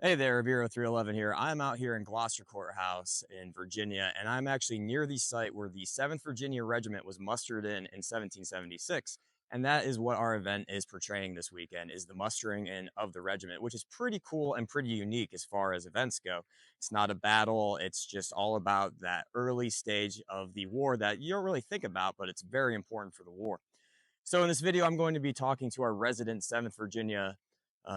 Hey there, Bureau 311 here. I'm out here in Gloucester Courthouse in Virginia, and I'm actually near the site where the 7th Virginia Regiment was mustered in 1776. And that is what our event is portraying this weekend, is the mustering in of the regiment, which is pretty cool and pretty unique as far as events go. It's not a battle, it's just all about that early stage of the war that you don't really think about, but it's very important for the war. So in this video, I'm going to be talking to our resident 7th Virginia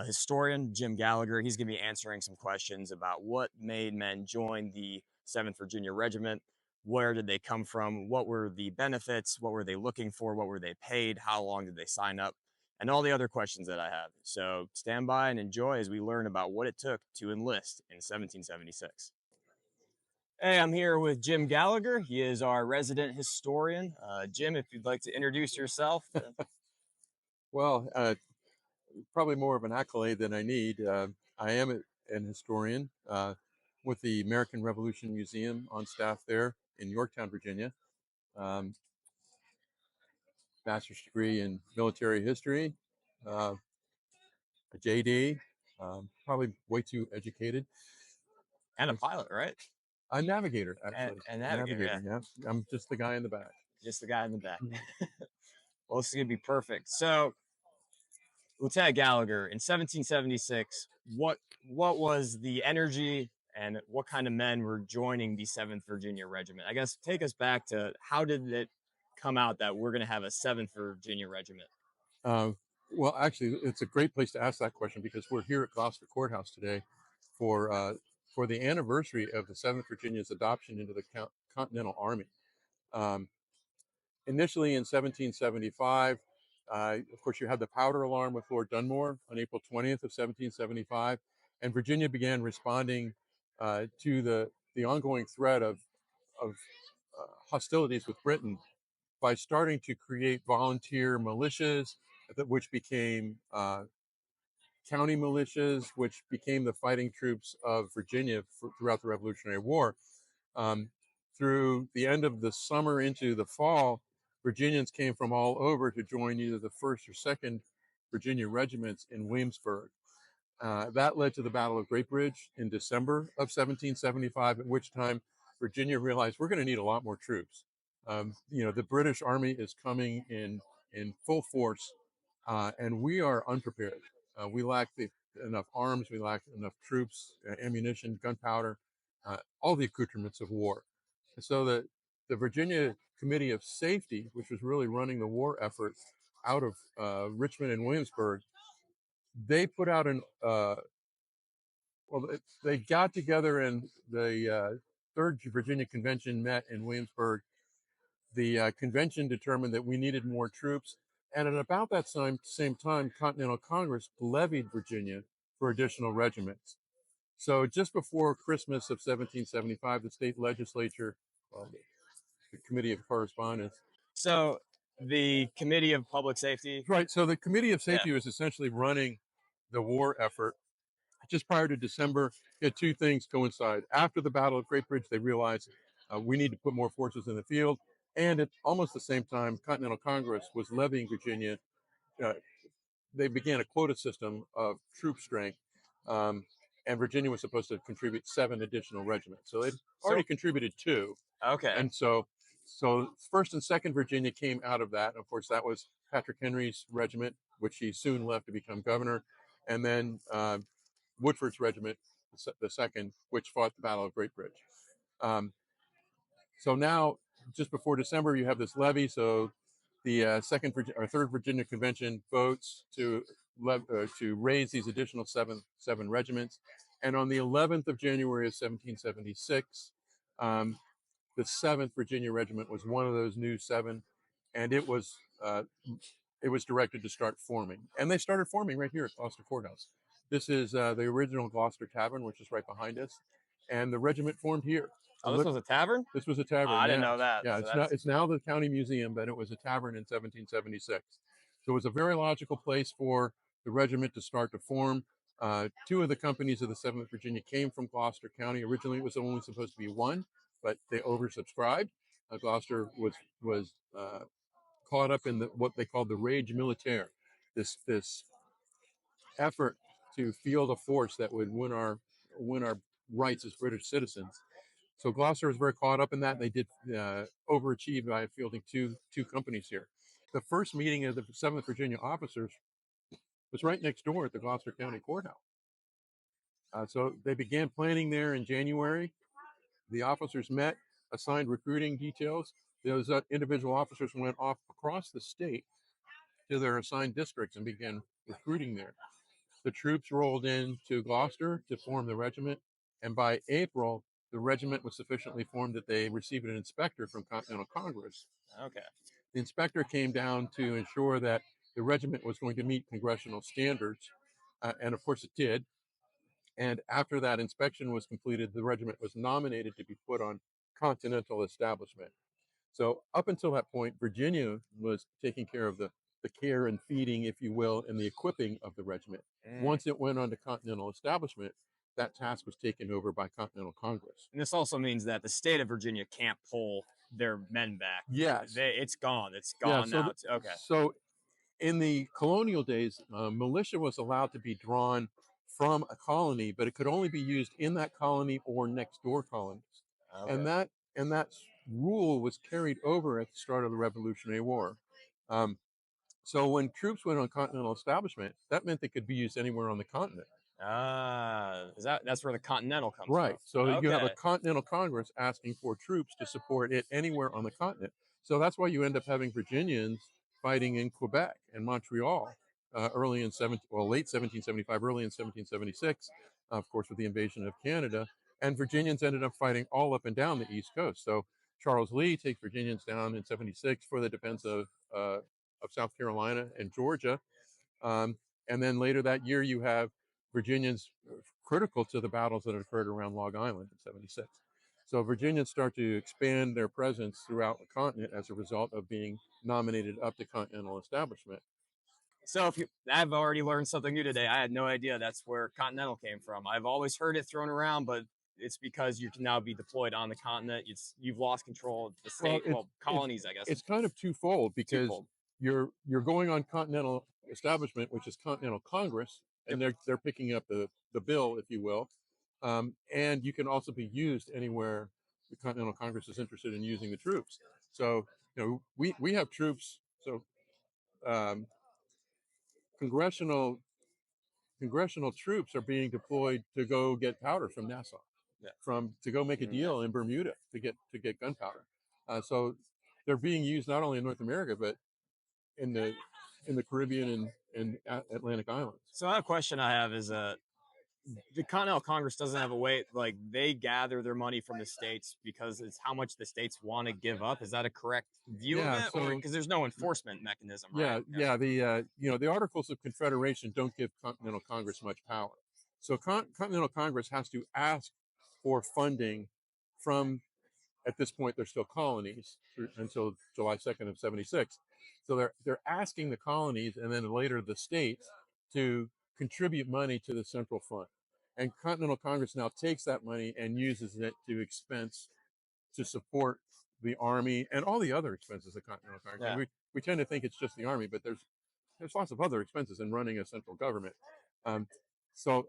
historian, Jim Gallagher. He's going to be answering some questions about what made men join the 7th Virginia Regiment. Where did they come from? What were the benefits? What were they looking for? What were they paid? How long did they sign up? And all the other questions that I have. So stand by and enjoy as we learn about what it took to enlist in 1776. Hey, I'm here with Jim Gallagher. He is our resident historian. Jim, if you'd like to introduce yourself. Well, probably more of an accolade than I need. I am an historian with the American Revolution Museum on staff there in Yorktown, Virginia. Master's degree in military history, a JD, probably way too educated. And a pilot, right? A navigator, actually. And navigator, yeah. I'm just the guy in the back. Just the guy in the back. Well, this is going to be perfect. So, Lieutenant Gallagher, in 1776, what was the energy and what kind of men were joining the 7th Virginia Regiment? I guess take us back to how did it come out that we're going to have a 7th Virginia Regiment? Well, actually, it's a great place to ask that question because we're here at Gloucester Courthouse today for the anniversary of the 7th Virginia's adoption into the Continental Army. Initially in 1775, of course, you had the powder alarm with Lord Dunmore on April 20th of 1775, and Virginia began responding to the ongoing threat of hostilities with Britain by starting to create volunteer militias, which became county militias, which became the fighting troops of Virginia throughout the Revolutionary War. Through the end of the summer into the fall, Virginians came from all over to join either the 1st or 2nd Virginia regiments in Williamsburg. That led to the Battle of Great Bridge in December of 1775, at which time Virginia realized we're going to need a lot more troops. The British Army is coming in full force, and we are unprepared. We lack enough arms, we lack enough troops, ammunition, gunpowder, all the accoutrements of war. And so the Virginia Committee of Safety, which was really running the war effort out of Richmond and Williamsburg, they put out they got together and the 3rd Virginia Convention met in Williamsburg. The convention determined that we needed more troops. And at about that same time, Continental Congress levied Virginia for additional regiments. So just before Christmas of 1775, the state legislature, the Committee of Correspondence. So the Committee of Public Safety. Right. So the Committee of Safety was essentially running the war effort. Just prior to December, you had two things coincide. After the Battle of Great Bridge, they realized we need to put more forces in the field. And at almost the same time, Continental Congress was levying Virginia. They began a quota system of troop strength. And Virginia was supposed to contribute 7 additional regiments. So they'd already contributed 2. Okay. And so 1st and 2nd Virginia came out of that. Of course, that was Patrick Henry's regiment, which he soon left to become governor. And then Woodford's regiment, the 2nd, which fought the Battle of Great Bridge. So now, just before December, you have this levy. So the 3rd Virginia Convention votes to raise these additional seven regiments. And on the 11th of January of 1776, the 7th Virginia Regiment was one of those new 7, and it was directed to start forming. And they started forming right here at Gloucester Courthouse. This is the original Gloucester Tavern, which is right behind us, and the regiment formed here. Oh, this was a tavern? This was a tavern. I didn't know that. Yeah, so it's now the county museum, but it was a tavern in 1776. So it was a very logical place for the regiment to start to form. 2 of the companies of the 7th Virginia came from Gloucester County. Originally, it was only supposed to be 1, but they oversubscribed. Gloucester was caught up in what they called the rage militaire, this effort to field a force that would win our rights as British citizens. So Gloucester was very caught up in that, and they did overachieve by fielding two companies here. The first meeting of the 7th Virginia officers was right next door at the Gloucester County Courthouse. So they began planning there in January. The officers met, assigned recruiting details. Those individual officers went off across the state to their assigned districts and began recruiting there. The troops rolled into Gloucester to form the regiment, and by April, the regiment was sufficiently formed that they received an inspector from Continental Congress. Okay. The inspector came down to ensure that the regiment was going to meet congressional standards, and of course it did. And after that inspection was completed, the regiment was nominated to be put on Continental establishment. So up until that point, Virginia was taking care of the care and feeding, if you will, and the equipping of the regiment. Once it went on to Continental establishment, that task was taken over by Continental Congress. And this also means that the state of Virginia can't pull their men back. Yes. It's gone. It's gone now. Okay. So in the colonial days, militia was allowed to be drawn from a colony, but it could only be used in that colony or next door colonies. Okay. And that rule was carried over at the start of the Revolutionary War. So when troops went on Continental establishment, that meant they could be used anywhere on the continent. That's where the Continental comes Right. from. So you have a Continental Congress asking for troops to support it anywhere on the continent. So that's why you end up having Virginians fighting in Quebec and Montreal late 1775, early in 1776, of course, with the invasion of Canada. And Virginians ended up fighting all up and down the East Coast. So Charles Lee takes Virginians down in 76 for the defense of South Carolina and Georgia. And then later that year, you have Virginians critical to the battles that occurred around Long Island in 76. So Virginians start to expand their presence throughout the continent as a result of being nominated up to Continental establishment. So I've already learned something new today. I had no idea that's where Continental came from. I've always heard it thrown around, but it's because you can now be deployed on the continent. You've lost control of the state, colonies, I guess. It's kind of twofold because you're going on Continental establishment, which is Continental Congress, and they're picking up the bill, if you will. And you can also be used anywhere the Continental Congress is interested in using the troops. So, we have troops. So, congressional troops are being deployed to go get powder from Nassau, to go make a deal in Bermuda to get gunpowder. So they're being used not only in North America but in the Caribbean and Atlantic Islands. So a question I have is the Continental Congress doesn't have a way, like they gather their money from the states because it's how much the states want to give up. Is that a correct view of it? Because there's no enforcement mechanism, right? The Articles of Confederation don't give Continental Congress much power. So Continental Congress has to ask for funding from, at this point, they're still colonies until July 2nd of 76. So they're asking the colonies and then later the states to contribute money to the central fund. And Continental Congress now takes that money and uses it to support the Army and all the other expenses of Continental Congress. Yeah. We tend to think it's just the Army, but there's lots of other expenses in running a central government. So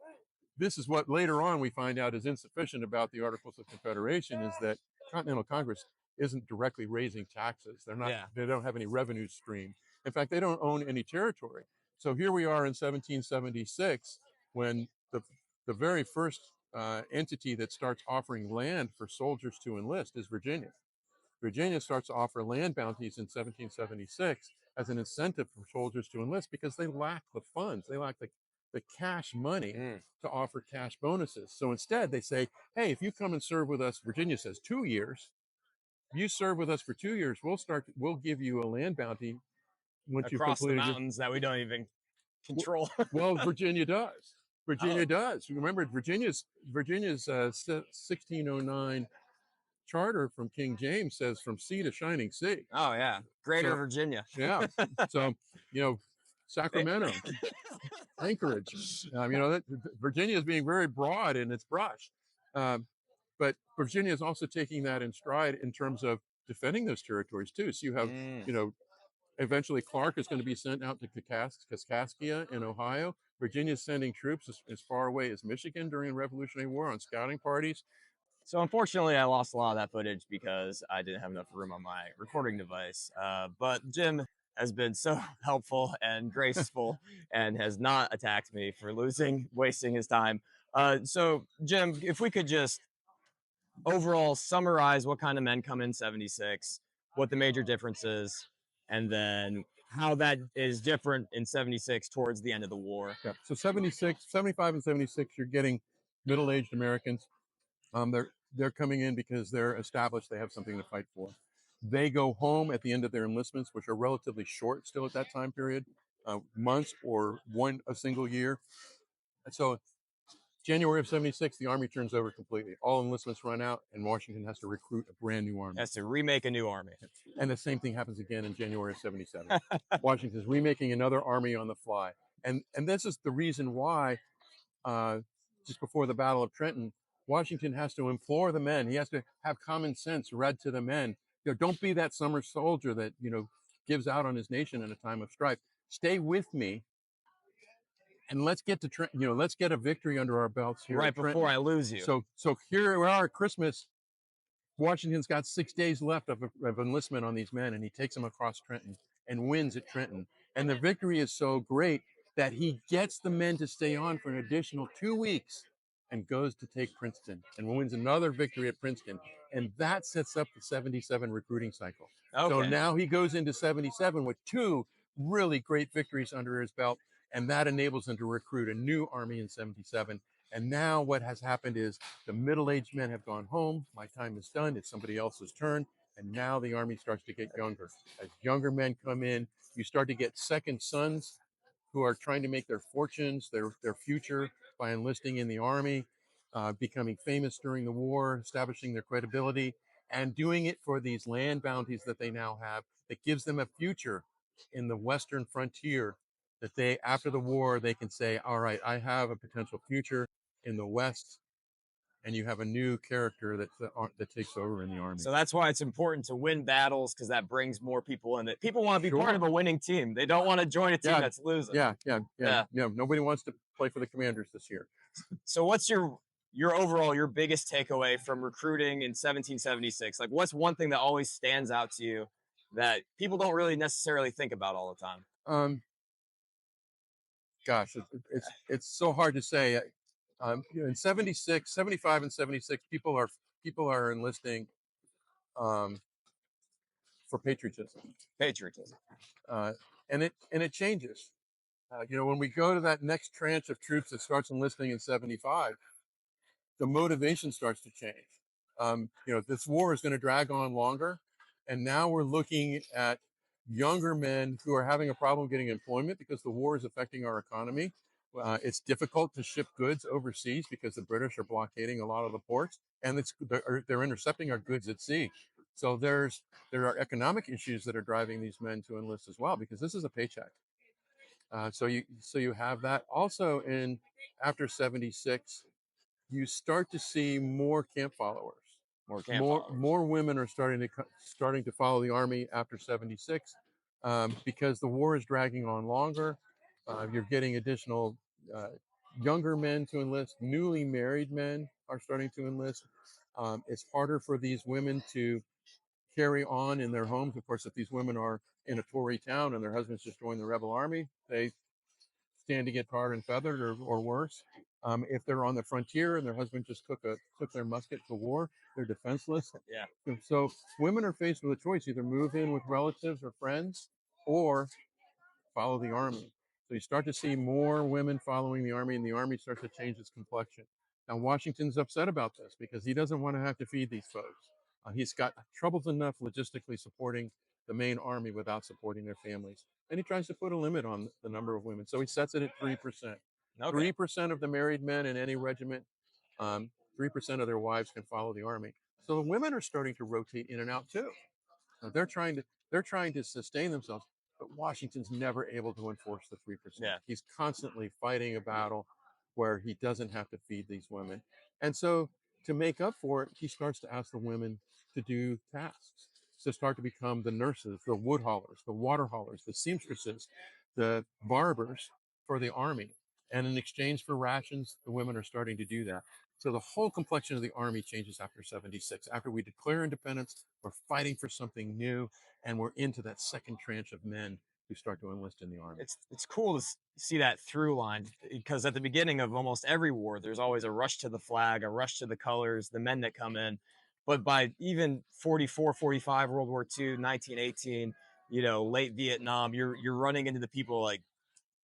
this is what later on we find out is insufficient about the Articles of Confederation, is that Continental Congress isn't directly raising taxes. They don't have any revenue stream. In fact, they don't own any territory. So here we are in 1776 when the very first entity that starts offering land for soldiers to enlist is Virginia. Virginia starts to offer land bounties in 1776 as an incentive for soldiers to enlist because they lack the funds. They lack the cash money to offer cash bonuses. So instead they say, hey, if you come and serve with us, Virginia says 2 years, you serve with us for 2 years, we'll give you a land bounty once you across the mountains that we don't even control. Well, Virginia does. Virginia does. Remember, Virginia's 1609 charter from King James says from sea to shining sea. Oh yeah, Greater Virginia. Yeah. So Sacramento, Anchorage. Virginia is being very broad in its brush, but Virginia is also taking that in stride in terms of defending those territories too. So you have Eventually, Clark is going to be sent out to Kaskaskia in Ohio. Virginia's sending troops as far away as Michigan during the Revolutionary War on scouting parties. So unfortunately, I lost a lot of that footage because I didn't have enough room on my recording device. But Jim has been so helpful and graceful and has not attacked me for wasting his time. So Jim, if we could just overall summarize what kind of men come in 76, what the major difference is, and then how that is different in 76 towards the end of the war. Yeah. So 76, 75, and 76, you're getting middle-aged Americans. They're coming in because they're established. They have something to fight for. They go home at the end of their enlistments, which are relatively short still at that time period, months or a single year. And so January of 76, the Army turns over completely. All enlistments run out, and Washington has to recruit a brand new army. Has to remake a new army. And the same thing happens again in January of 77. Washington's remaking another army on the fly. And this is the reason why, just before the Battle of Trenton, Washington has to implore the men. He has to have common sense read to the men. Don't be that summer soldier that, gives out on his nation in a time of strife. Stay with me, and let's get to let's get a victory under our belts here right before I lose you. So here we are at Christmas. Washington's got 6 days left of enlistment on these men, and he takes them across Trenton and wins at Trenton. And the victory is so great that he gets the men to stay on for an additional 2 weeks and goes to take Princeton and wins another victory at Princeton. And that sets up the 77 recruiting cycle. Okay. So now he goes into 77 with 2 really great victories under his belt, and that enables him to recruit a new army in 77. And now what has happened is the middle-aged men have gone home. My time is done. It's somebody else's turn. And now the army starts to get younger. As younger men come in, you start to get second sons who are trying to make their fortunes, their future by enlisting in the army, becoming famous during the war, establishing their credibility, and doing it for these land bounties that they now have that gives them a future in the Western frontier, that they, after the war, they can say, all right, I have a potential future in the West, and you have a new character that takes over in the army. So that's why it's important to win battles, because that brings more people in it. People want to be part of a winning team. They don't want to join a team that's losing. Yeah. Nobody wants to play for the Commanders this year. So what's your biggest takeaway from recruiting in 1776? Like, what's one thing that always stands out to you that people don't really necessarily think about all the time? Gosh, it's so hard to say. In 76, 75 and 76, people are enlisting for patriotism. And it changes. When we go to that next tranche of troops that starts enlisting in 75, the motivation starts to change. This war is going to drag on longer, and now we're looking at younger men who are having a problem getting employment because the war is affecting our economy. It's difficult to ship goods overseas because the British are blockading a lot of the ports, and they're intercepting our goods at sea. So there are economic issues that are driving these men to enlist as well, because this is a paycheck. So you have that also after 76. You start to see more camp followers. More women are starting to follow the army after 76, because the war is dragging on longer. You're getting additional younger men to enlist. Newly married men are starting to enlist. It's harder for these women to carry on in their homes. Of course, if these women are in a Tory town and their husbands just joined the rebel army, they stand to get tarred and feathered, or worse. If they're on the frontier and their husband just took their musket to war, they're defenseless. Yeah. So women are faced with a choice: either move in with relatives or friends, or follow the army. So you start to see more women following the army, and the army starts to change its complexion. Now Washington's upset about this because he doesn't want to have to feed these folks. He's got troubles enough logistically supporting the main army without supporting their families. And he tries to put a limit on the number of women. So he sets it at 3%. 3% of the married men in any regiment, 3% of their wives can follow the army. So the women are starting to rotate in and out too. Now they're trying to sustain themselves, but Washington's never able to enforce the 3%. Yeah. He's constantly fighting a battle where he doesn't have to feed these women. And so to make up for it, he starts to ask the women to do tasks. to start to become the nurses, the wood haulers, the water haulers, the seamstresses, the barbers for the army. And in exchange for rations, the women are starting to do that. So the whole complexion of the army changes after 76. After we declare independence, we're fighting for something new, and we're into that second tranche of men who start to enlist in the army. It's cool to see that through line, because at the beginning of almost every war, there's always a rush to the flag, a rush to the colors, the men that come in. But by even 44, 45, World War II, 1918, late Vietnam, you're running into the people like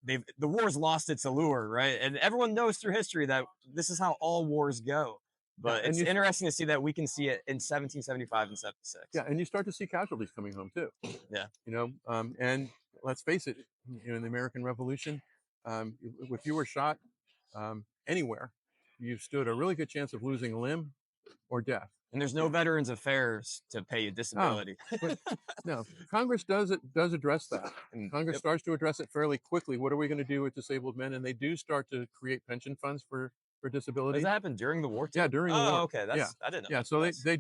the war's lost its allure, right? And everyone knows through history that this is how all wars go. Yeah, But and it's interesting to see that we can see it in 1775 and 76. yeah, and you start to see casualties coming home too. Yeah. And let's face it, in the American Revolution, if you were shot anywhere, you stood a really good chance of losing a limb or death. And there's no Veterans Affairs to pay you disability. But no, Congress does address that. And Congress starts to address it fairly quickly. What are we going to do with disabled men? And they do start to create pension funds for disability. Does that happen during the war too? Yeah, during the war. Oh, okay. I didn't know. Yeah, so they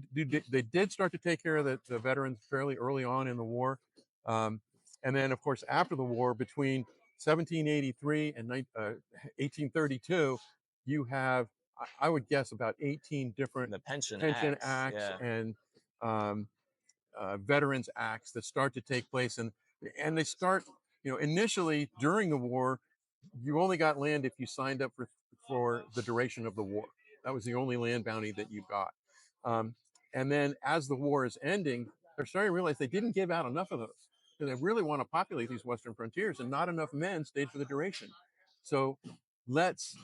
did start to take care of the veterans fairly early on in the war. And then, of course, after the war, between 1783 and 1832, you have, I would guess, about 18 different the pension acts yeah. and veterans acts that start to take place, and they start, initially during the war, you only got land if you signed up for the duration of the war. That was the only land bounty that you got. And then as the war is ending, they're starting to realize they didn't give out enough of those. So they really want to populate these western frontiers, and not enough men stayed for the duration. So let's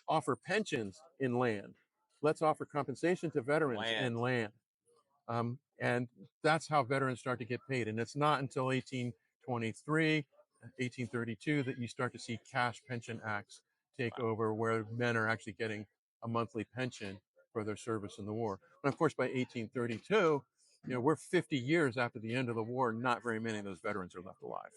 offer pensions in land. Let's offer compensation to veterans in land. And that's how veterans start to get paid. And it's not until 1823, 1832 that you start to see cash pension acts take over, where men are actually getting a monthly pension for their service in the war. And of course, by 1832, we're 50 years after the end of the war. Not very many of those veterans are left alive.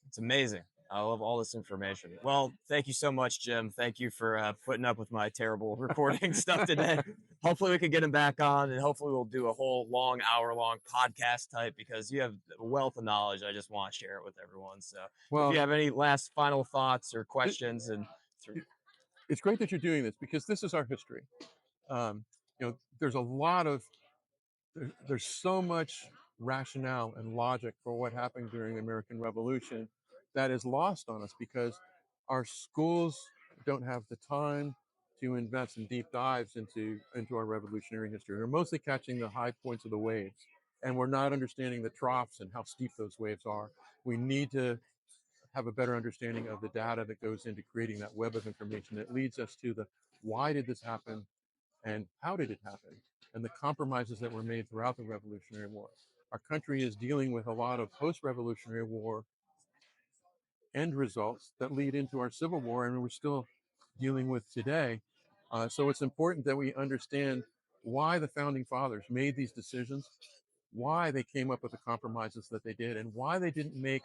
It's amazing. I love all this information. Well, thank you so much, Jim. Thank you for putting up with my terrible recording stuff today. Hopefully we can get him back on, and hopefully we'll do a whole hour-long podcast type, because you have a wealth of knowledge. I just want to share it with everyone. So if you have any last final thoughts or questions, it's great that you're doing this, because this is our history. There's a lot of, there's so much rationale and logic for what happened during the American Revolution that is lost on us, because our schools don't have the time to invest in deep dives into our revolutionary history. We're mostly catching the high points of the waves, and we're not understanding the troughs and how steep those waves are. We need to have a better understanding of the data that goes into creating that web of information that leads us to the why did this happen and how did it happen, and the compromises that were made throughout the Revolutionary War. Our country is dealing with a lot of post-Revolutionary War end results that lead into our Civil War, and we're still dealing with today. So it's important that we understand why the Founding Fathers made these decisions, why they came up with the compromises that they did, and why they didn't make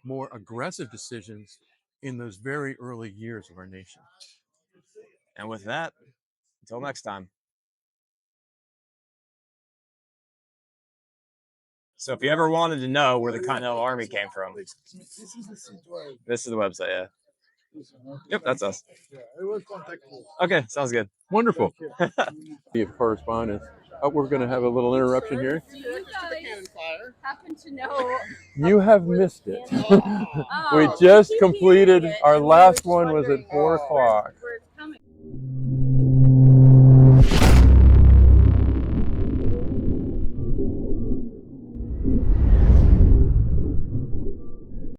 more aggressive decisions in those very early years of our nation. And with that, until next time. So if you ever wanted to know where the Continental Army came from, this is the website, yeah. Yep, that's us. Okay, sounds good. Wonderful. We have correspondence. We're going to have a little interruption here. Do you guys happen to know? You have missed it. We just completed, our last one was at 4 o'clock.